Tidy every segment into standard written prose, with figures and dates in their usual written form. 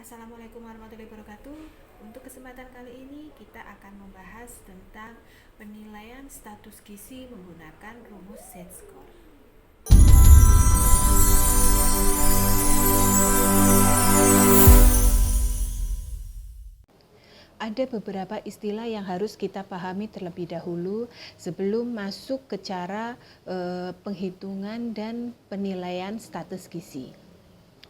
Assalamualaikum warahmatullahi wabarakatuh. Untuk kesempatan kali ini kita akan membahas tentang penilaian status gizi menggunakan rumus Z-score. Ada beberapa istilah yang harus kita pahami terlebih dahulu sebelum masuk ke cara penghitungan dan penilaian status gizi.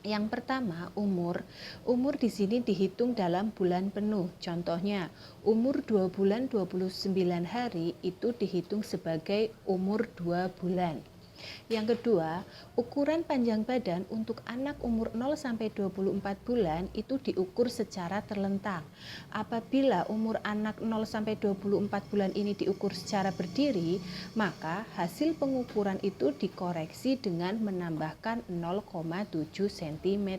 Yang pertama, umur. Umur di sini dihitung dalam bulan penuh. Contohnya, umur 2 bulan 29 hari itu dihitung sebagai umur 2 bulan. Yang kedua, ukuran panjang badan untuk anak umur 0 sampai 24 bulan itu diukur secara terlentang. Apabila umur anak 0 sampai 24 bulan ini diukur secara berdiri, maka hasil pengukuran itu dikoreksi dengan menambahkan 0,7 cm.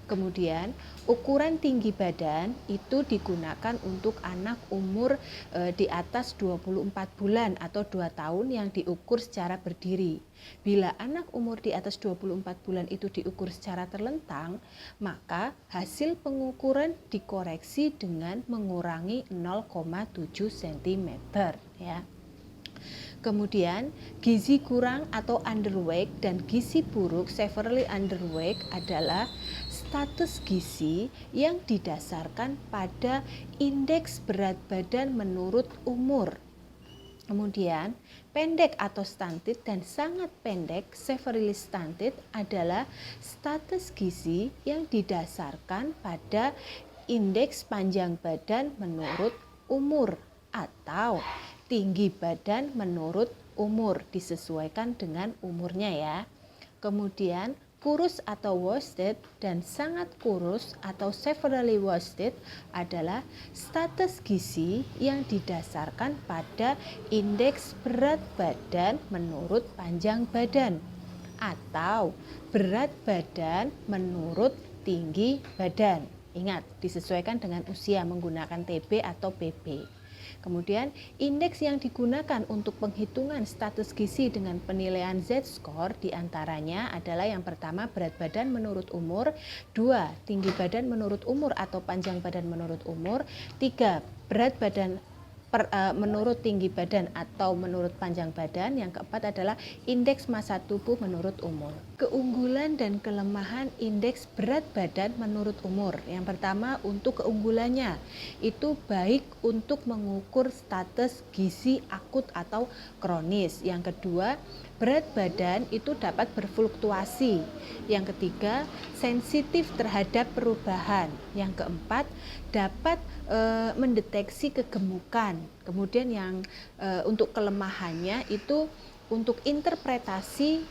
Kemudian ukuran tinggi badan itu digunakan untuk anak umur di atas 24 bulan atau 2 tahun yang diukur secara berdiri. Bila anak umur di atas 24 bulan itu diukur secara terlentang, maka hasil pengukuran dikoreksi dengan mengurangi 0,7 cm ya. Kemudian gizi kurang atau underweight dan gizi buruk severely underweight adalah status gizi yang didasarkan pada indeks berat badan menurut umur. Kemudian pendek atau stunted dan sangat pendek severely stunted adalah status gizi yang didasarkan pada indeks panjang badan menurut umur atau tinggi badan menurut umur, disesuaikan dengan umurnya ya. Kemudian kurus atau wasted dan sangat kurus atau severely wasted adalah status gizi yang didasarkan pada indeks berat badan menurut panjang badan atau berat badan menurut tinggi badan. Ingat, disesuaikan dengan usia menggunakan TB atau PB. Kemudian indeks yang digunakan untuk penghitungan status gizi dengan penilaian Z-score diantaranya adalah yang pertama berat badan menurut umur, 2 tinggi badan menurut umur atau panjang badan menurut umur, 3 berat badan menurut tinggi badan atau menurut panjang badan. Yang keempat adalah indeks massa tubuh menurut umur. Keunggulan dan kelemahan indeks berat badan menurut umur. Yang pertama, untuk keunggulannya itu baik untuk mengukur status gizi akut atau kronis. Yang kedua, berat badan itu dapat berfluktuasi. Yang ketiga, sensitif terhadap perubahan. Yang keempat, dapat mendeteksi kegemukan. Kemudian yang untuk kelemahannya itu untuk interpretasi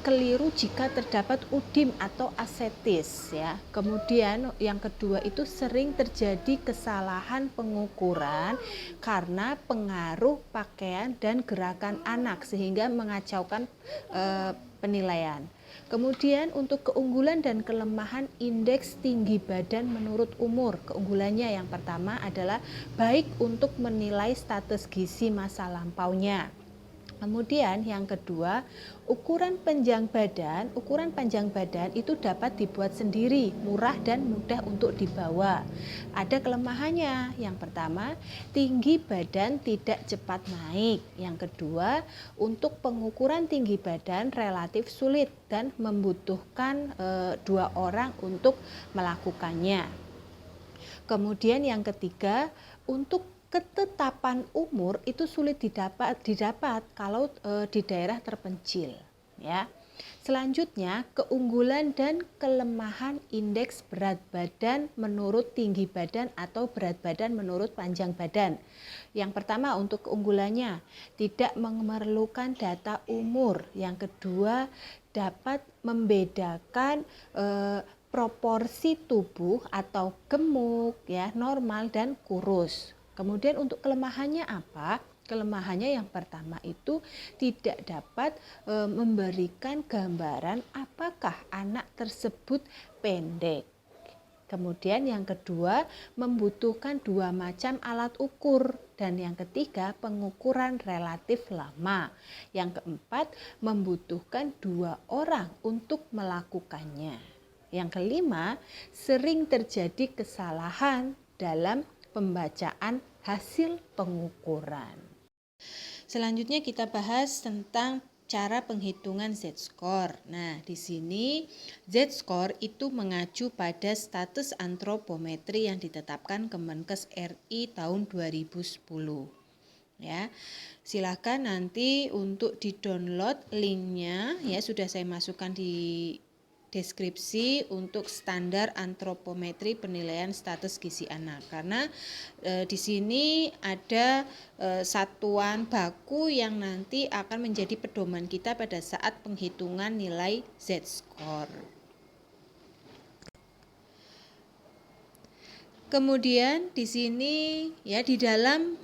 keliru jika terdapat udim atau asetis ya. Kemudian yang kedua itu sering terjadi kesalahan pengukuran karena pengaruh pakaian dan gerakan anak sehingga mengacaukan penilaian. Kemudian untuk keunggulan dan kelemahan indeks tinggi badan menurut umur. Keunggulannya yang pertama adalah baik untuk menilai status gizi masa lampaunya. Kemudian yang kedua, ukuran panjang badan itu dapat dibuat sendiri, murah dan mudah untuk dibawa. Ada kelemahannya. Yang pertama, tinggi badan tidak cepat naik. Yang kedua, untuk pengukuran tinggi badan relatif sulit dan membutuhkan 2 orang untuk melakukannya. Kemudian yang ketiga, untuk ketetapan umur itu sulit didapat kalau di daerah terpencil ya. Selanjutnya, keunggulan dan kelemahan indeks berat badan menurut tinggi badan atau berat badan menurut panjang badan. Yang pertama, untuk keunggulannya tidak memerlukan data umur. Yang kedua, dapat membedakan proporsi tubuh atau gemuk ya, normal dan kurus. Kemudian untuk kelemahannya apa? Kelemahannya yang pertama itu tidak dapat memberikan gambaran apakah anak tersebut pendek. Kemudian yang kedua, membutuhkan 2 macam alat ukur. Dan yang ketiga, pengukuran relatif lama. Yang keempat, membutuhkan 2 orang untuk melakukannya. Yang kelima, sering terjadi kesalahan dalam pembacaan hasil pengukuran. Selanjutnya kita bahas tentang cara penghitungan Z-score. Nah, di sini Z-score itu mengacu pada status antropometri yang ditetapkan Kemenkes RI tahun 2010. Ya, silakan nanti untuk di-download linknya, ya sudah saya masukkan di deskripsi untuk standar antropometri penilaian status gizi anak, karena di sini ada satuan baku yang nanti akan menjadi pedoman kita pada saat penghitungan nilai Z-score. Kemudian di sini ya di dalam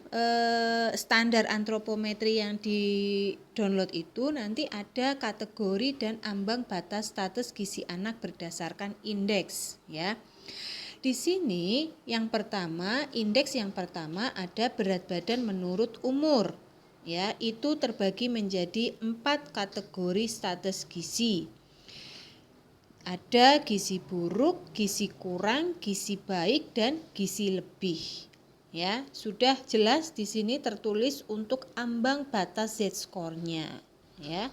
standar antropometri yang di-download itu nanti ada kategori dan ambang batas status gizi anak berdasarkan indeks ya. Di sini yang pertama, indeks yang pertama ada berat badan menurut umur. Ya, itu terbagi menjadi 4 kategori status gizi. Ada gizi buruk, gizi kurang, gizi baik, dan gizi lebih. Ya, sudah jelas di sini tertulis untuk ambang batas Z-score-nya, ya.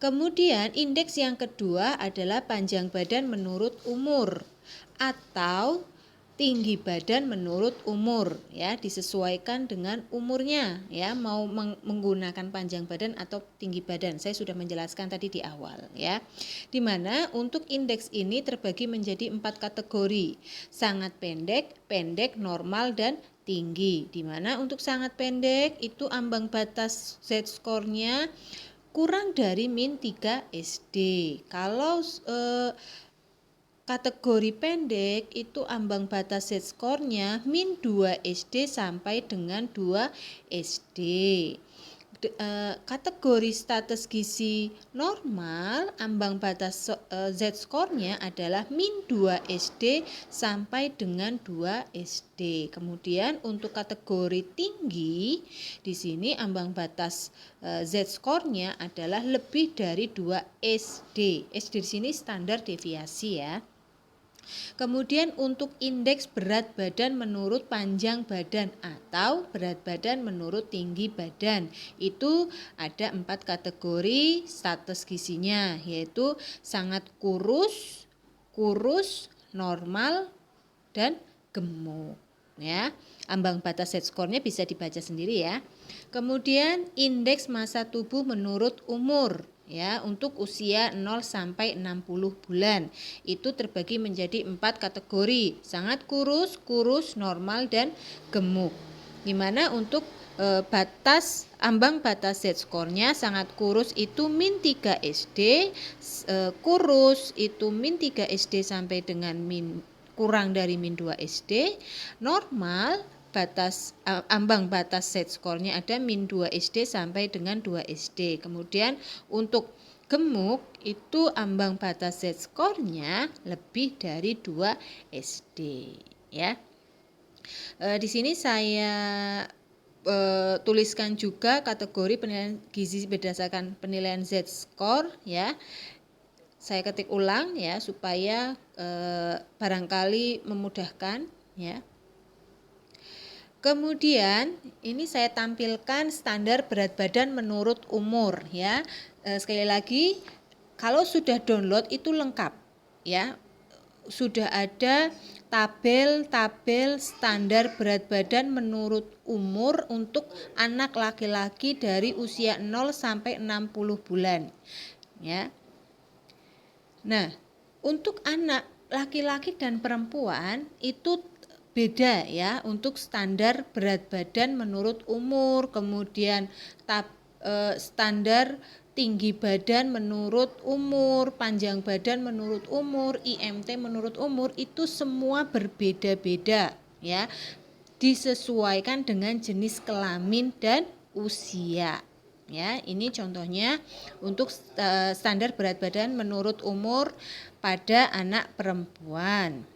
Kemudian indeks yang kedua adalah panjang badan menurut umur atau tinggi badan menurut umur, ya, disesuaikan dengan umurnya, ya, mau menggunakan panjang badan atau tinggi badan. Saya sudah menjelaskan tadi di awal, ya. Di mana untuk indeks ini terbagi menjadi 4 kategori. Sangat pendek, pendek, normal, dan tinggi. Di mana untuk sangat pendek itu ambang batas Z-score-nya kurang dari min 3 SD. Kalau kategori pendek itu ambang batas Z-score-nya min 2 SD sampai dengan 2 SD. Kategori status gizi normal ambang batas Z-score-nya adalah min 2 SD sampai dengan 2 SD. Kemudian untuk kategori tinggi di sini ambang batas Z-score-nya adalah lebih dari 2 SD. SD di sini standar deviasi ya. Kemudian untuk indeks berat badan menurut panjang badan atau berat badan menurut tinggi badan itu ada 4 kategori status gizinya, yaitu sangat kurus, kurus, normal, dan gemuk. Ya, ambang batas Z-score-nya bisa dibaca sendiri ya. Kemudian indeks massa tubuh menurut umur. Ya, untuk usia 0 sampai 60 bulan itu terbagi menjadi 4 kategori, sangat kurus, kurus, normal, dan gemuk. Dimana untuk ambang batas Z-score-nya sangat kurus itu min 3 SD, kurus itu min 3 SD sampai dengan kurang dari min 2 SD, normal ambang batas Z-score-nya ada min 2 SD sampai dengan 2 SD. Kemudian untuk gemuk itu ambang batas Z-score-nya lebih dari 2 SD ya. Di sini saya tuliskan juga kategori penilaian gizi berdasarkan penilaian Z-score ya. Saya ketik ulang ya supaya barangkali memudahkan ya. Kemudian ini saya tampilkan standar berat badan menurut umur ya. Sekali lagi kalau sudah download itu lengkap ya. Sudah ada tabel-tabel standar berat badan menurut umur untuk anak laki-laki dari usia 0 sampai 60 bulan ya. Nah, untuk anak laki-laki dan perempuan itu beda ya untuk standar berat badan menurut umur, kemudian standar tinggi badan menurut umur, panjang badan menurut umur, IMT menurut umur itu semua berbeda-beda ya. Disesuaikan dengan jenis kelamin dan usia. Ya, ini contohnya untuk standar berat badan menurut umur pada anak perempuan.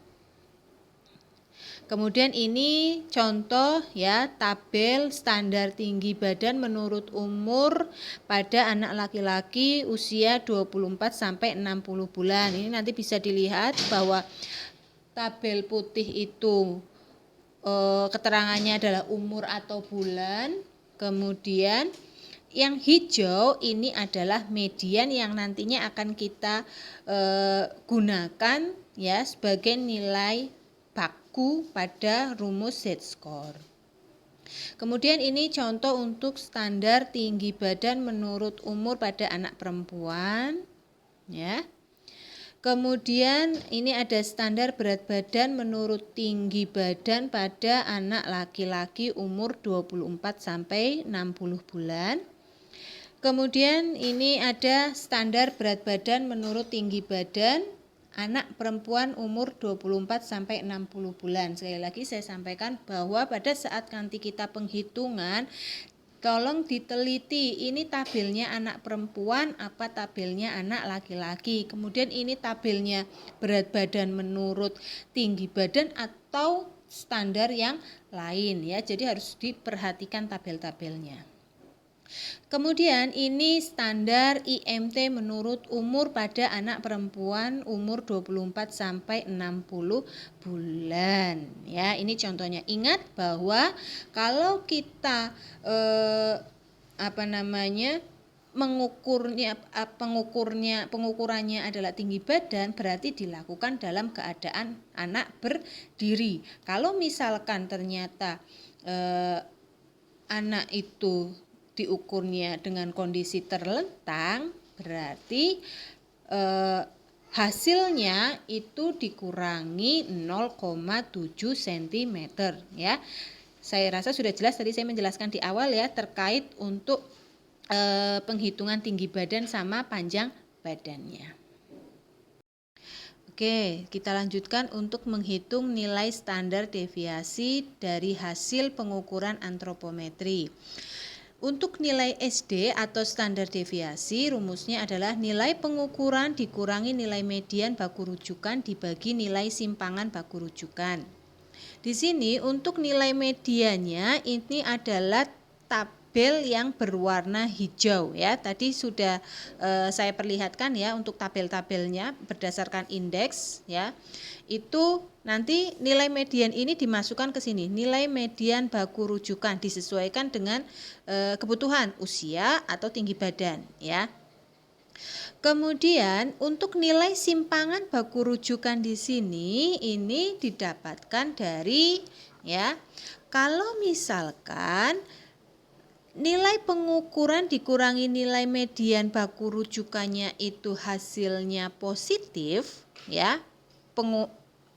Kemudian ini contoh ya, tabel standar tinggi badan menurut umur pada anak laki-laki usia 24 sampai 60 bulan. Ini nanti bisa dilihat bahwa tabel putih itu keterangannya adalah umur atau bulan. Kemudian yang hijau ini adalah median yang nantinya akan kita gunakan ya sebagai nilai baku pada rumus Z-score. Kemudian ini contoh untuk standar tinggi badan menurut umur pada anak perempuan ya. Kemudian ini ada standar berat badan menurut tinggi badan pada anak laki-laki umur 24 sampai 60 bulan. Kemudian ini ada standar berat badan menurut tinggi badan anak perempuan umur 24 sampai 60 bulan. Sekali lagi saya sampaikan bahwa pada saat nanti kita penghitungan, tolong diteliti ini tabelnya anak perempuan apa tabelnya anak laki-laki. Kemudian ini tabelnya berat badan menurut tinggi badan atau standar yang lain ya. Jadi harus diperhatikan tabel-tabelnya. Kemudian ini standar IMT menurut umur pada anak perempuan umur 24 sampai 60 bulan. Ya, ini contohnya. Ingat bahwa kalau kita pengukurannya adalah tinggi badan, berarti dilakukan dalam keadaan anak berdiri. Kalau misalkan ternyata anak itu diukurnya dengan kondisi terlentang, berarti hasilnya itu dikurangi 0,7 cm ya. Saya rasa sudah jelas tadi saya menjelaskan di awal ya terkait untuk penghitungan tinggi badan sama panjang badannya. Oke, kita lanjutkan untuk menghitung nilai standar deviasi dari hasil pengukuran antropometri. Untuk nilai SD atau standar deviasi, rumusnya adalah nilai pengukuran dikurangi nilai median baku rujukan dibagi nilai simpangan baku rujukan. Di sini untuk nilai mediannya ini adalah tabel yang berwarna hijau ya. Tadi sudah saya perlihatkan ya untuk tabel-tabelnya berdasarkan indeks ya. Itu nanti nilai median ini dimasukkan ke sini. Nilai median baku rujukan disesuaikan dengan kebutuhan usia atau tinggi badan ya. Kemudian untuk nilai simpangan baku rujukan di sini ini didapatkan dari ya. Kalau misalkan nilai pengukuran dikurangi nilai median baku rujukannya itu hasilnya positif ya.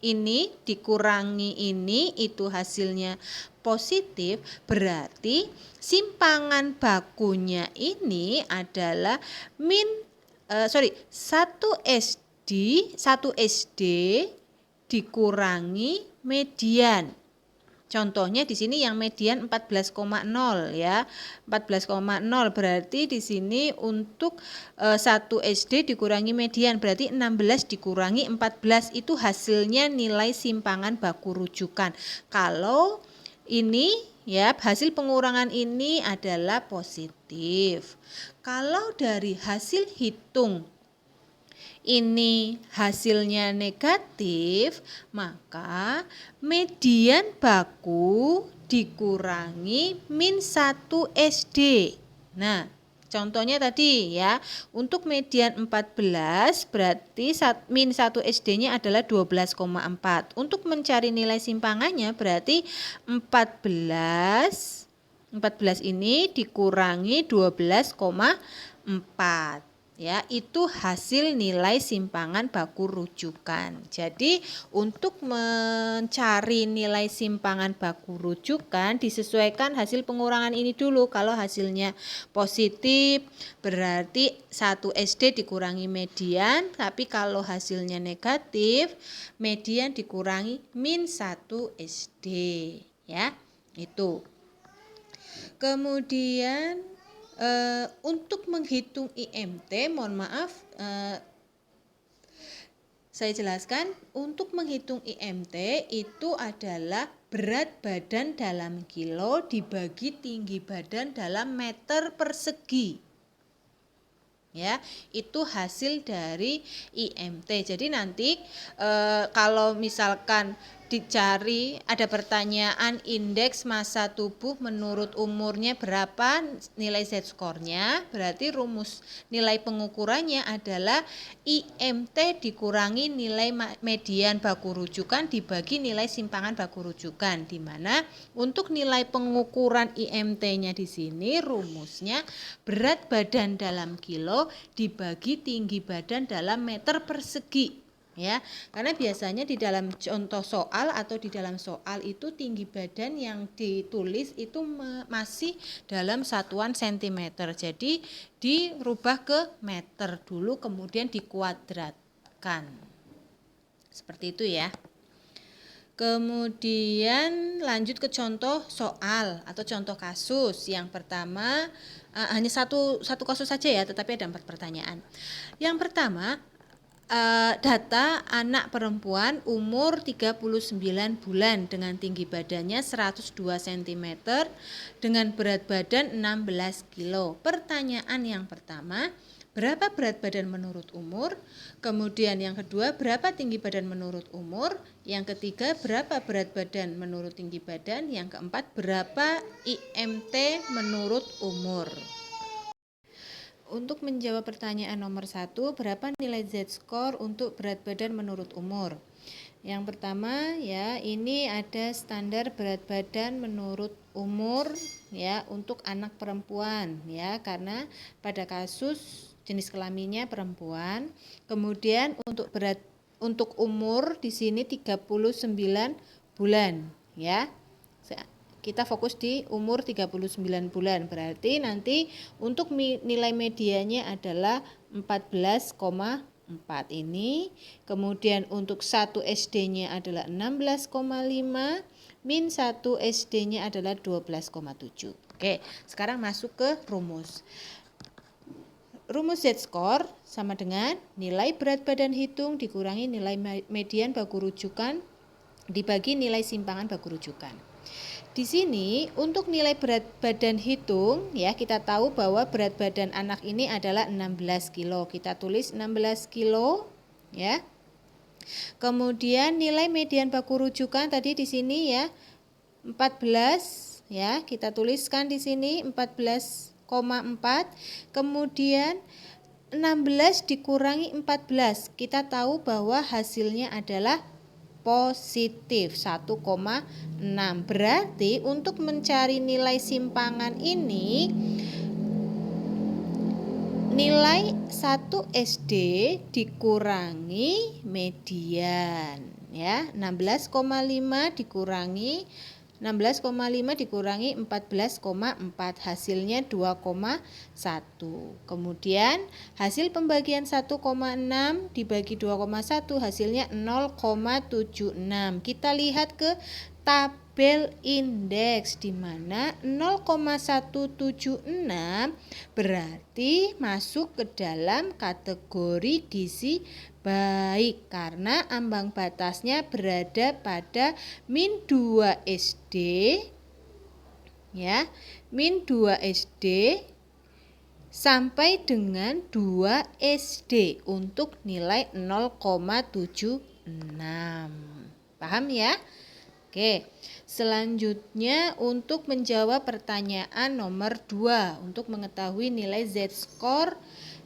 Ini dikurangi ini itu hasilnya positif, berarti simpangan bakunya ini adalah 1 SD dikurangi median. Contohnya di sini yang median 14,0 ya. 14,0 berarti di sini untuk 1 SD dikurangi median berarti 16 dikurangi 14 itu hasilnya nilai simpangan baku rujukan. Kalau ini ya hasil pengurangan ini adalah positif. Kalau dari hasil hitung ini hasilnya negatif, maka median baku dikurangi -1 SD. Nah, contohnya tadi ya, untuk median 14 berarti -1 SD-nya adalah 12,4. Untuk mencari nilai simpangannya berarti 14 ini dikurangi 12,4. Ya, itu hasil nilai simpangan baku rujukan. Jadi untuk mencari nilai simpangan baku rujukan disesuaikan hasil pengurangan ini dulu. Kalau hasilnya positif berarti 1 SD dikurangi median, tapi kalau hasilnya negatif median dikurangi -1 SD ya. Itu. Kemudian untuk menghitung IMT, mohon maaf, Saya jelaskan, untuk menghitung IMT itu adalah berat badan dalam kilo dibagi tinggi badan dalam meter persegi. Ya, itu hasil dari IMT. Jadi nanti kalau misalkan dicari, ada pertanyaan indeks massa tubuh menurut umurnya berapa nilai Z-score-nya, berarti rumus nilai pengukurannya adalah IMT dikurangi nilai median baku rujukan dibagi nilai simpangan baku rujukan, di mana untuk nilai pengukuran IMT-nya di sini rumusnya berat badan dalam kilo dibagi tinggi badan dalam meter persegi. Ya, karena biasanya di dalam contoh soal atau di dalam soal itu tinggi badan yang ditulis itu masih dalam satuan sentimeter. Jadi dirubah ke meter dulu kemudian dikuadratkan. Seperti itu ya. Kemudian lanjut ke contoh soal atau contoh kasus. Yang pertama hanya satu kasus saja ya, tetapi ada 4 pertanyaan. Yang pertama, data anak perempuan umur 39 bulan dengan tinggi badannya 102 cm dengan berat badan 16 kilo. Pertanyaan yang pertama, berapa berat badan menurut umur? Kemudian yang kedua, berapa tinggi badan menurut umur? Yang ketiga, berapa berat badan menurut tinggi badan? Yang keempat, berapa IMT menurut umur? Untuk menjawab pertanyaan nomor 1, berapa nilai Z-score untuk berat badan menurut umur? Yang pertama ya, ini ada standar berat badan menurut umur ya untuk anak perempuan ya, karena pada kasus jenis kelaminnya perempuan. Kemudian untuk umur di sini 39 bulan ya. Kita fokus di umur 39 bulan, berarti nanti untuk nilai medianya adalah 14,4 ini. Kemudian untuk 1 SD-nya adalah 16,5, min 1 SD-nya adalah 12,7. Oke, sekarang masuk ke rumus. Rumus Z-score sama dengan nilai berat badan hitung dikurangi nilai median baku rujukan dibagi nilai simpangan baku rujukan. Di sini untuk nilai berat badan hitung ya, kita tahu bahwa berat badan anak ini adalah 16 kilo. Kita tulis 16 kilo ya. Kemudian nilai median baku rujukan tadi di sini ya 14 ya, kita tuliskan di sini 14,4. Kemudian 16 dikurangi 14. Kita tahu bahwa hasilnya adalah positif 1,6. Berarti untuk mencari nilai simpangan ini nilai 1 SD dikurangi median ya, 16,5 dikurangi 14,4 hasilnya 2,1. Kemudian hasil pembagian 1,6 dibagi 2,1 hasilnya 0,76. Kita lihat ke tabel indeks di mana 0,176 berarti masuk ke dalam kategori gizi baik karena ambang batasnya berada pada min 2 SD ya, min 2 SD sampai dengan 2 SD untuk nilai 0,76. Paham ya? Oke, selanjutnya untuk menjawab pertanyaan nomor 2 untuk mengetahui nilai Z-score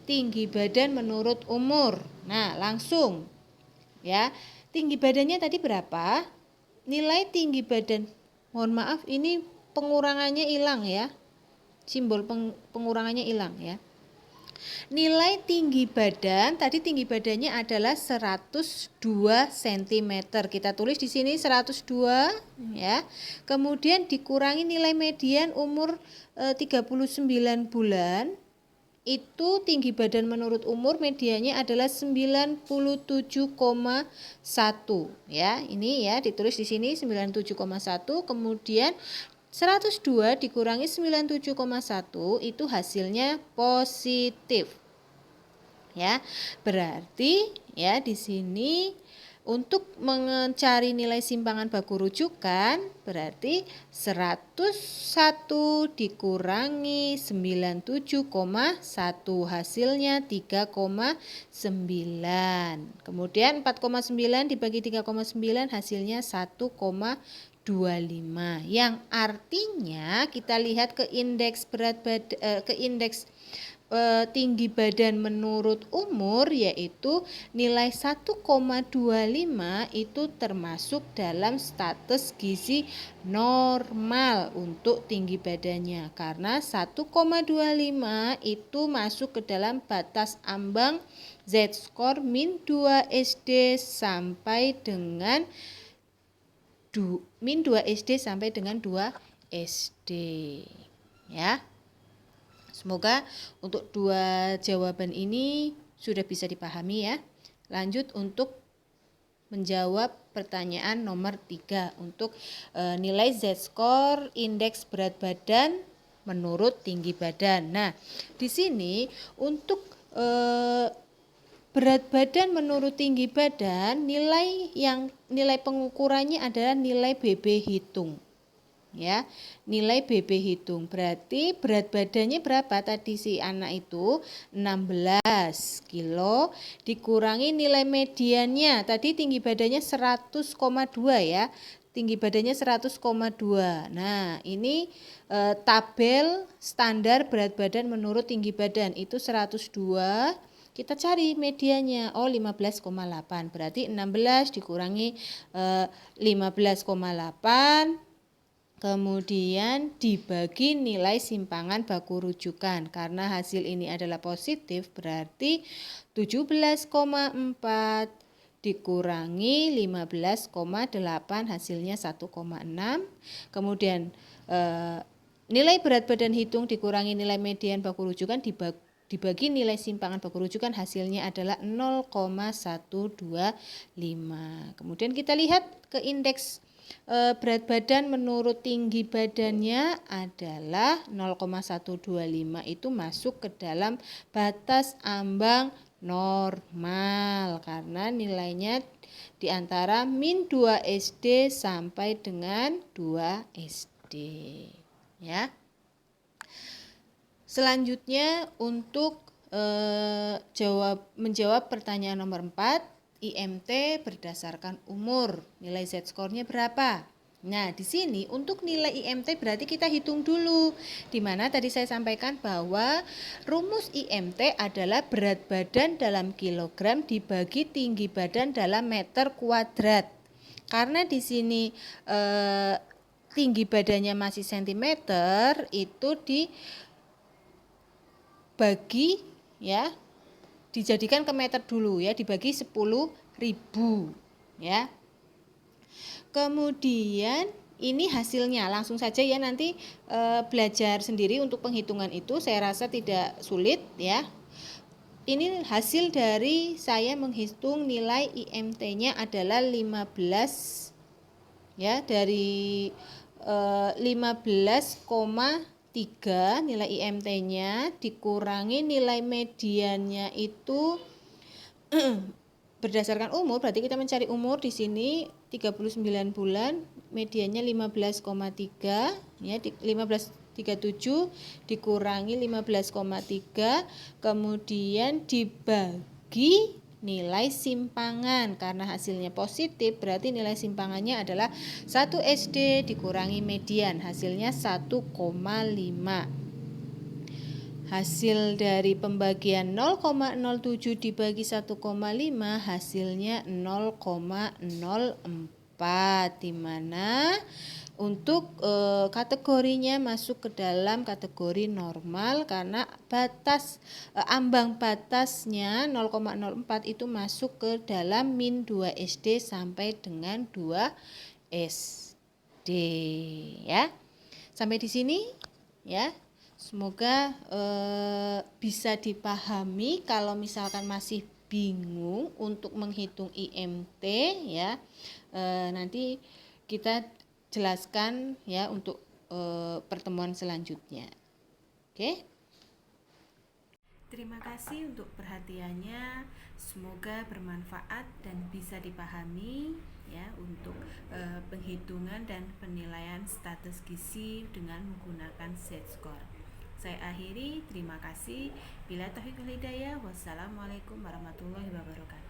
tinggi badan menurut umur. Nah, langsung ya. Tinggi badannya tadi berapa? Nilai tinggi badan. Mohon maaf, ini pengurangannya hilang ya. Simbol pengurangannya hilang ya. Nilai tinggi badan, tadi tinggi badannya adalah 102 cm. Kita tulis di sini 102 ya. Kemudian dikurangi nilai median umur 39 bulan. Itu tinggi badan menurut umur medianya adalah 97,1 ya. Ini ya ditulis di sini 97,1, kemudian 102 dikurangi 97,1 itu hasilnya positif. Ya, berarti ya di sini untuk mencari nilai simpangan baku rujukan berarti 101 dikurangi 97,1 hasilnya 3,9. Kemudian 4,9 dibagi 3,9 hasilnya 1,25. Yang artinya kita lihat ke indeks tinggi badan menurut umur, yaitu nilai 1,25 itu termasuk dalam status gizi normal untuk tinggi badannya, karena 1,25 itu masuk ke dalam batas ambang Z-score min 2 SD sampai dengan min 2 SD sampai dengan 2 SD ya. Semoga untuk dua jawaban ini sudah bisa dipahami ya. Lanjut untuk menjawab pertanyaan nomor 3 untuk nilai Z-score indeks berat badan menurut tinggi badan. Nah, di sini untuk berat badan menurut tinggi badan, nilai pengukurannya adalah nilai BB hitung. Ya, nilai BB hitung berarti berat badannya berapa tadi si anak itu 16 kilo dikurangi nilai mediannya tadi tinggi badannya 100,2 ya, tinggi badannya 100,2. Nah ini tabel standar berat badan menurut tinggi badan itu 102, kita cari medianya, 15,8, berarti 16 dikurangi 15,8 kemudian dibagi nilai simpangan baku rujukan. Karena hasil ini adalah positif berarti 17,4 dikurangi 15,8 hasilnya 1,6. Kemudian nilai berat badan hitung dikurangi nilai median baku rujukan dibagi nilai simpangan baku rujukan hasilnya adalah 0,125. Kemudian kita lihat ke indeks berat badan menurut tinggi badannya adalah 0,125 itu masuk ke dalam batas ambang normal karena nilainya di antara min 2 SD sampai dengan 2 SD ya. Selanjutnya untuk menjawab pertanyaan nomor 4, IMT berdasarkan umur, nilai Z-score-nya berapa? Nah, di sini untuk nilai IMT berarti kita hitung dulu. Di mana tadi saya sampaikan bahwa rumus IMT adalah berat badan dalam kilogram dibagi tinggi badan dalam meter kuadrat. Karena di sini tinggi badannya masih sentimeter, itu dibagi ya, dijadikan ke meter dulu ya, dibagi 10.000 ya. Kemudian ini hasilnya, langsung saja ya nanti belajar sendiri untuk penghitungan itu, saya rasa tidak sulit ya. Ini hasil dari saya menghitung nilai IMT-nya adalah 15 ya, dari 15,3 nilai IMT-nya dikurangi nilai mediannya itu berdasarkan umur, berarti kita mencari umur di sini 39 bulan, mediannya 15,3 ya, 15,37 dikurangi 15,3 kemudian dibagi nilai simpangan, karena hasilnya positif berarti nilai simpangannya adalah 1 SD dikurangi median, hasilnya 1,5. Hasil dari pembagian 0,07 dibagi 1,5 hasilnya 0,04, di mana untuk kategorinya masuk ke dalam kategori normal karena ambang batasnya 0,04 itu masuk ke dalam min 2 SD sampai dengan 2 SD ya. Sampai di sini ya. Semoga bisa dipahami. Kalau misalkan masih bingung untuk menghitung IMT ya, nanti kita jelaskan ya untuk pertemuan selanjutnya. Oke. Terima kasih untuk perhatiannya. Semoga bermanfaat dan bisa dipahami ya untuk penghitungan dan penilaian status gizi dengan menggunakan Z-score. Saya akhiri, terima kasih. Bila taufiq wal hidayah, wassalamualaikum warahmatullahi wabarakatuh.